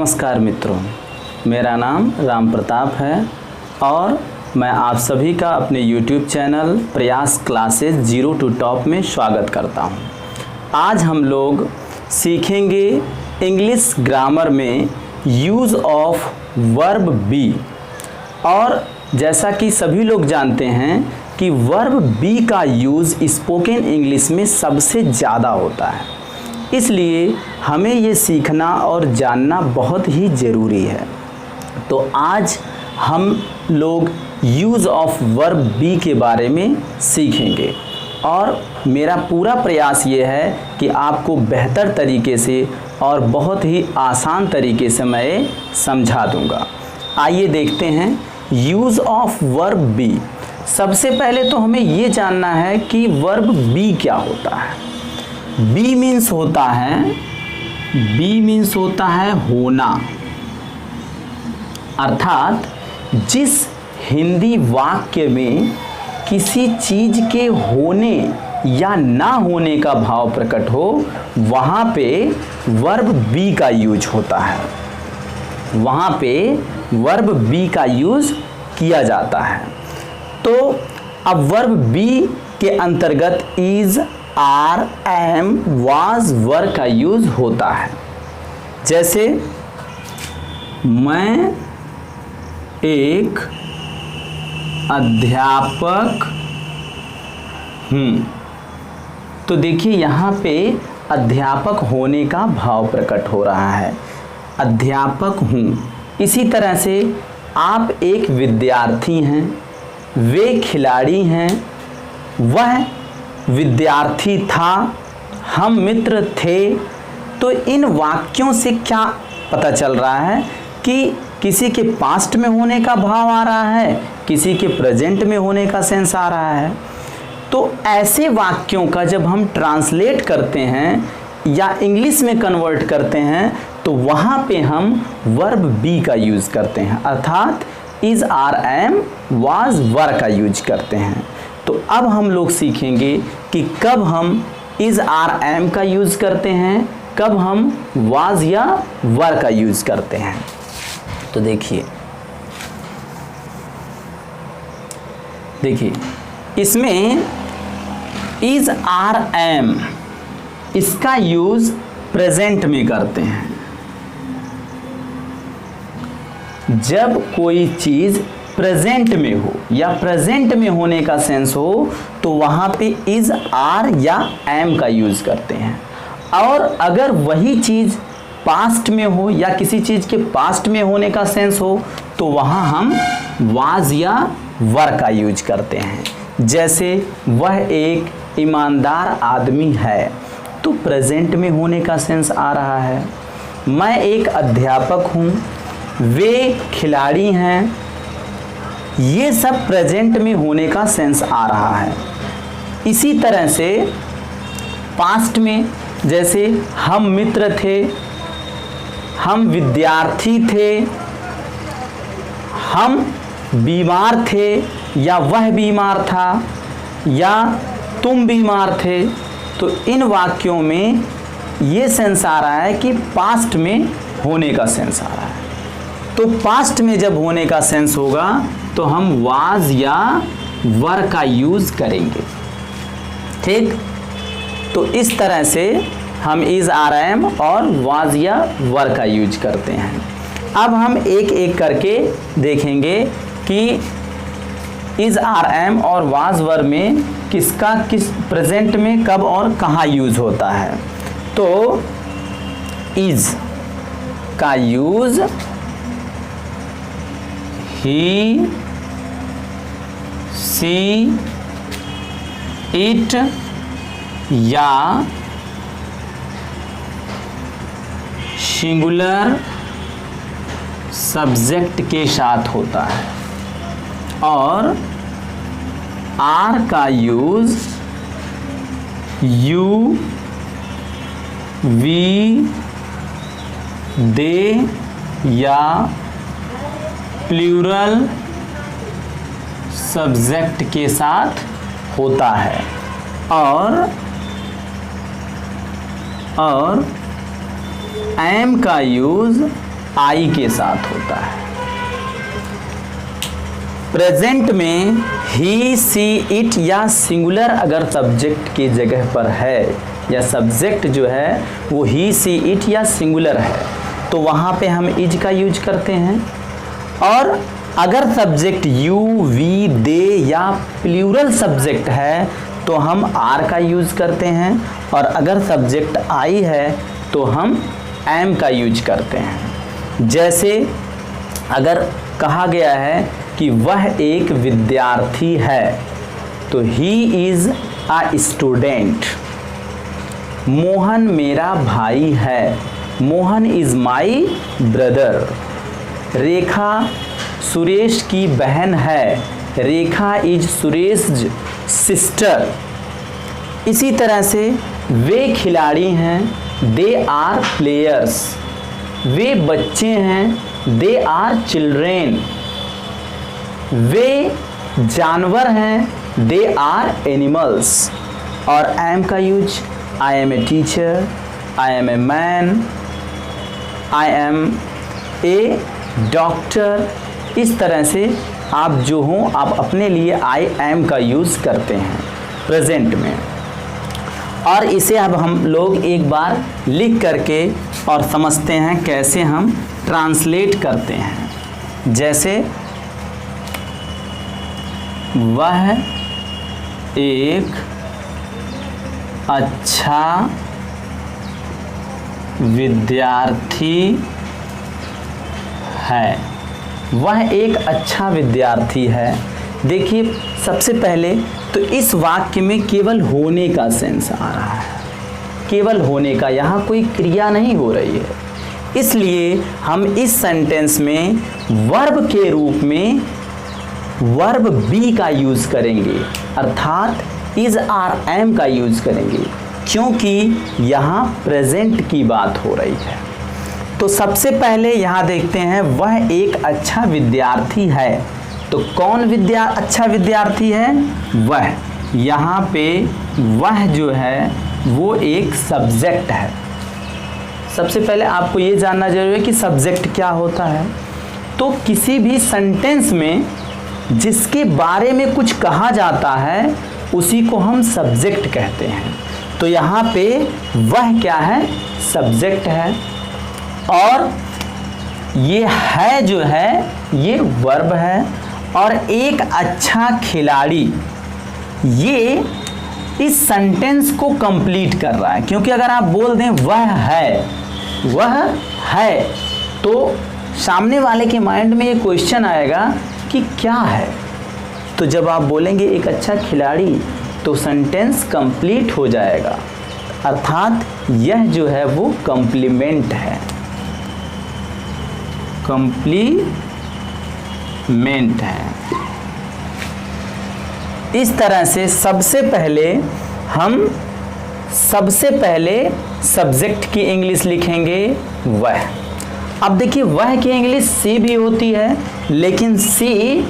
नमस्कार मित्रों, मेरा नाम राम प्रताप है और मैं आप सभी का अपने YouTube चैनल प्रयास क्लासेस जीरो टू टॉप में स्वागत करता हूं। आज हम लोग सीखेंगे इंग्लिश ग्रामर में यूज़ ऑफ वर्ब बी। और जैसा कि सभी लोग जानते हैं कि वर्ब बी का यूज़ स्पोकन इंग्लिश में सबसे ज़्यादा होता है, इसलिए हमें ये सीखना और जानना बहुत ही ज़रूरी है। तो आज हम लोग यूज़ ऑफ वर्ब बी के बारे में सीखेंगे और मेरा पूरा प्रयास ये है कि आपको बेहतर तरीके से और बहुत ही आसान तरीके से मैं समझा दूंगा। आइए देखते हैं यूज़ ऑफ वर्ब बी। सबसे पहले तो हमें ये जानना है कि वर्ब बी क्या होता है। बी मीन्स होता है होना, अर्थात जिस हिंदी वाक्य में किसी चीज के होने या ना होने का भाव प्रकट हो, वहाँ पे वर्ब बी का यूज होता है, वहाँ पे वर्ब बी का यूज किया जाता है। तो अब वर्ब बी के अंतर्गत इज, आर, एम, वाज, वर का यूज होता है। जैसे मैं एक अध्यापक हूँ, तो देखिए यहाँ पे अध्यापक होने का भाव प्रकट हो रहा है, अध्यापक हूँ। इसी तरह से आप एक विद्यार्थी हैं, वे खिलाड़ी हैं, वह विद्यार्थी था, हम मित्र थे। तो इन वाक्यों से क्या पता चल रहा है कि किसी के पास्ट में होने का भाव आ रहा है, किसी के प्रेजेंट में होने का सेंस आ रहा है। तो ऐसे वाक्यों का जब हम ट्रांसलेट करते हैं या इंग्लिश में कन्वर्ट करते हैं तो वहाँ पे हम वर्ब बी का यूज़ करते हैं, अर्थात इज, आर, एम, वाज, वर का यूज करते हैं। तो अब हम लोग सीखेंगे कि कब हम इज, आर, एम का यूज़ करते हैं, कब हम वाज या वर का यूज़ करते हैं। तो देखिए इसमें इज, आर, एम इसका यूज़ प्रेजेंट में करते हैं। जब कोई चीज़ प्रेजेंट में हो या प्रेजेंट में होने का सेंस हो तो वहाँ पे इज, आर या एम का यूज़ करते हैं। और अगर वही चीज़ पास्ट में हो या किसी चीज़ के पास्ट में होने का सेंस हो तो वहाँ हम वाज या वर का यूज करते हैं। जैसे वह एक ईमानदार आदमी है, तो प्रेजेंट में होने का सेंस आ रहा है। मैं एक अध्यापक हूँ, वे खिलाड़ी हैं, ये सब प्रेजेंट में होने का सेंस आ रहा है। इसी तरह से पास्ट में जैसे हम मित्र थे, हम विद्यार्थी थे, हम बीमार थे या वह बीमार था या तुम बीमार थे, तो इन वाक्यों में ये सेंस आ रहा है कि पास्ट में होने का सेंस आ रहा है। तो पास्ट में जब होने का सेंस होगा तो हम वाज या वर का यूज करेंगे, ठीक। तो इस तरह से हम इज, आर, एम और वाज या वर का यूज करते हैं। अब हम एक एक करके देखेंगे कि इज, आर, एम और वाज, वर में किसका किस प्रेजेंट में कब और कहाँ यूज होता है। तो इज का यूज ही, सी, इट या सिंगुलर सब्जेक्ट के साथ होता है। और आर का यूज यू, वी, दे या प्लूरल सब्जेक्ट के साथ होता है। और एम का यूज आई के साथ होता है। प्रेजेंट में ही, सी, इट या सिंगुलर अगर सब्जेक्ट की जगह पर है या सब्जेक्ट जो है वो ही, सी, इट या सिंगुलर है तो वहाँ पे हम इज का यूज करते हैं। और अगर सब्जेक्ट यू, वी, दे या प्लूरल सब्जेक्ट है तो हम आर का यूज करते हैं। और अगर सब्जेक्ट आई है तो हम एम का यूज करते हैं। जैसे अगर कहा गया है कि वह एक विद्यार्थी है तो he is a student. Mohan मेरा भाई है, मोहन इज माई ब्रदर। रेखा सुरेश की बहन है, रेखा इज सुरेश सिस्टर। इसी तरह से वे खिलाड़ी हैं, दे आर प्लेयर्स। वे बच्चे हैं, दे आर चिल्ड्रेन। वे जानवर हैं, दे आर एनिमल्स। और एम का use, I am a teacher, I am a man, I am a doctor. इस तरह से आप जो हों आप अपने लिए आई एम का यूज़ करते हैं प्रेजेंट में। और इसे अब हम लोग एक बार लिख करके और समझते हैं कैसे हम ट्रांसलेट करते हैं। जैसे वह एक अच्छा विद्यार्थी है, वह एक अच्छा विद्यार्थी है। देखिए सबसे पहले तो इस वाक्य में केवल होने का सेंस आ रहा है, केवल होने का, यहाँ कोई क्रिया नहीं हो रही है। इसलिए हम इस सेंटेंस में वर्ब के रूप में वर्ब बी का यूज़ करेंगे, अर्थात इज आर एम का यूज़ करेंगे, क्योंकि यहाँ प्रेजेंट की बात हो रही है। तो सबसे पहले यहाँ देखते हैं वह एक अच्छा विद्यार्थी है। तो कौन अच्छा विद्यार्थी है? वह। यहाँ पे वह जो है वो एक सब्जेक्ट है। सबसे पहले आपको ये जानना जरूरी है कि सब्जेक्ट क्या होता है। तो किसी भी सेंटेंस में जिसके बारे में कुछ कहा जाता है उसी को हम सब्जेक्ट कहते हैं। तो यहाँ पे वह क्या है? सब्जेक्ट है। और ये है जो है ये वर्ब है। और एक अच्छा खिलाड़ी ये इस सेंटेंस को कंप्लीट कर रहा है, क्योंकि अगर आप बोल दें वह है तो सामने वाले के माइंड में ये क्वेश्चन आएगा कि क्या है। तो जब आप बोलेंगे एक अच्छा खिलाड़ी तो सेंटेंस कंप्लीट हो जाएगा, अर्थात यह जो है वो कॉम्प्लीमेंट है, कॉम्प्लीमेंट है। इस तरह से सबसे पहले सब्जेक्ट की इंग्लिश लिखेंगे वह। अब देखिए वह की इंग्लिश सी भी होती है, लेकिन सी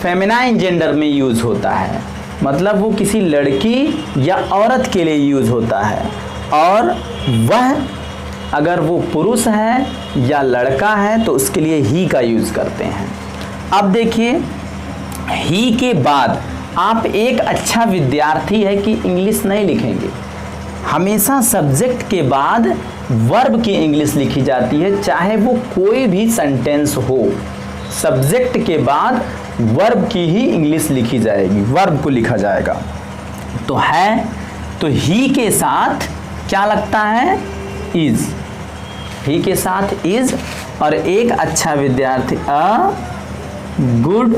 फेमिनाइन जेंडर में यूज़ होता है, मतलब वो किसी लड़की या औरत के लिए यूज़ होता है। और वह अगर वो पुरुष है या लड़का है तो उसके लिए ही का यूज़ करते हैं। अब देखिए ही के बाद आप एक अच्छा विद्यार्थी है कि इंग्लिश नहीं लिखेंगे। हमेशा सब्जेक्ट के बाद वर्ब की इंग्लिश लिखी जाती है, चाहे वो कोई भी सेंटेंस हो। सब्जेक्ट के बाद वर्ब की ही इंग्लिश लिखी जाएगी, वर्ब को लिखा जाएगा। तो है तो ही के साथ क्या लगता है? इज। ही के साथ इज। और एक अच्छा विद्यार्थी अ गुड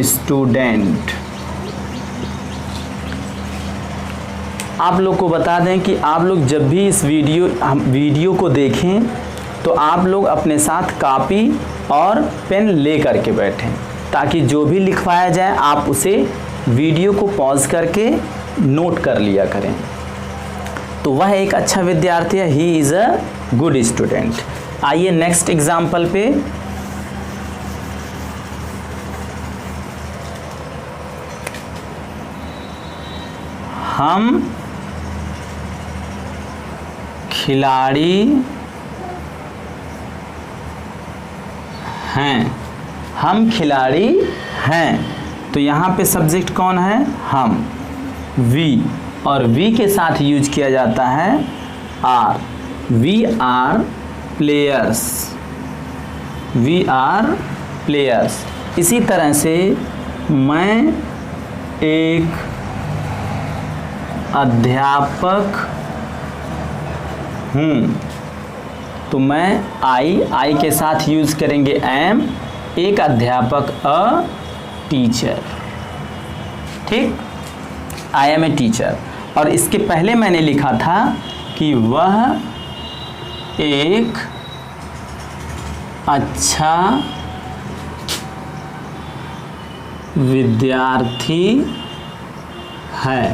स्टूडेंट। आप लोग को बता दें कि आप लोग जब भी इस वीडियो को देखें तो आप लोग अपने साथ कॉपी और पेन ले करके बैठें, ताकि जो भी लिखवाया जाए आप उसे वीडियो को पॉज करके नोट कर लिया करें। तो वह एक अच्छा विद्यार्थी है, he is a good student. आइए नेक्स्ट एग्जाम्पल पे। हम खिलाड़ी हैं, हम खिलाड़ी हैं। तो यहाँ पे सब्जेक्ट कौन है? हम, वी, और वी के साथ यूज किया जाता है are, we are players, we are players. इसी तरह से मैं एक अध्यापक हूँ, तो मैं आई के साथ यूज करेंगे एम, एक अध्यापक अ टीचर, ठीक, आई एम ए टीचर। और इसके पहले मैंने लिखा था कि वह एक अच्छा विद्यार्थी है,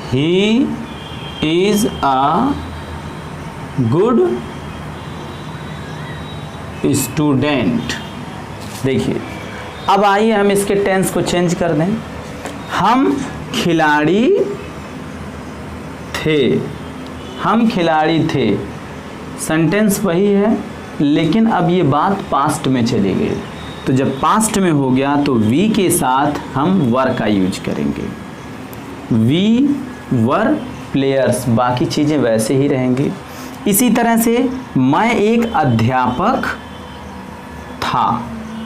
he is a good student. देखिए, अब आइए हम इसके टेंस को चेंज कर दें। हम खिलाड़ी थे, हम खिलाड़ी थे, सेंटेंस वही है, लेकिन अब ये बात पास्ट में चली गई। तो जब पास्ट में हो गया तो वी के साथ हम वर का यूज करेंगे, वी वर प्लेयर्स, बाकी चीज़ें वैसे ही रहेंगी। इसी तरह से मैं एक अध्यापक था,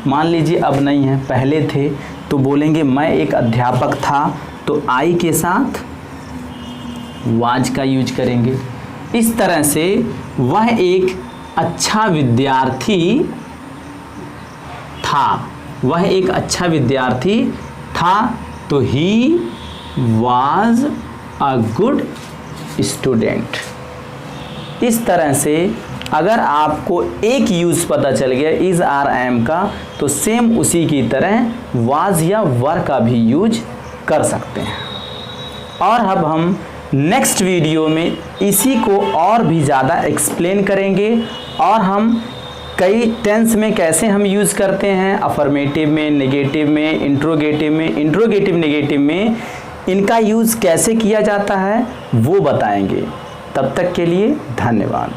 मान लीजिए अब नहीं है, पहले थे, तो बोलेंगे मैं एक अध्यापक था, तो आई के साथ वाज का यूज करेंगे। इस तरह से वह एक अच्छा विद्यार्थी था, वह एक अच्छा विद्यार्थी था, तो he was a good student. इस तरह से अगर आपको एक यूज़ पता चल गया इज़ आर एम का, तो सेम उसी की तरह वाज या वर का भी यूज कर सकते हैं। और अब हम नेक्स्ट वीडियो में इसी को और भी ज़्यादा एक्सप्लेन करेंगे, और हम कई टेंस में कैसे हम यूज़ करते हैं, अफर्मेटिव में, नेगेटिव में, इंट्रोगेटिव नेगेटिव में इनका यूज़ कैसे किया जाता है वो बताएंगे। तब तक के लिए धन्यवाद।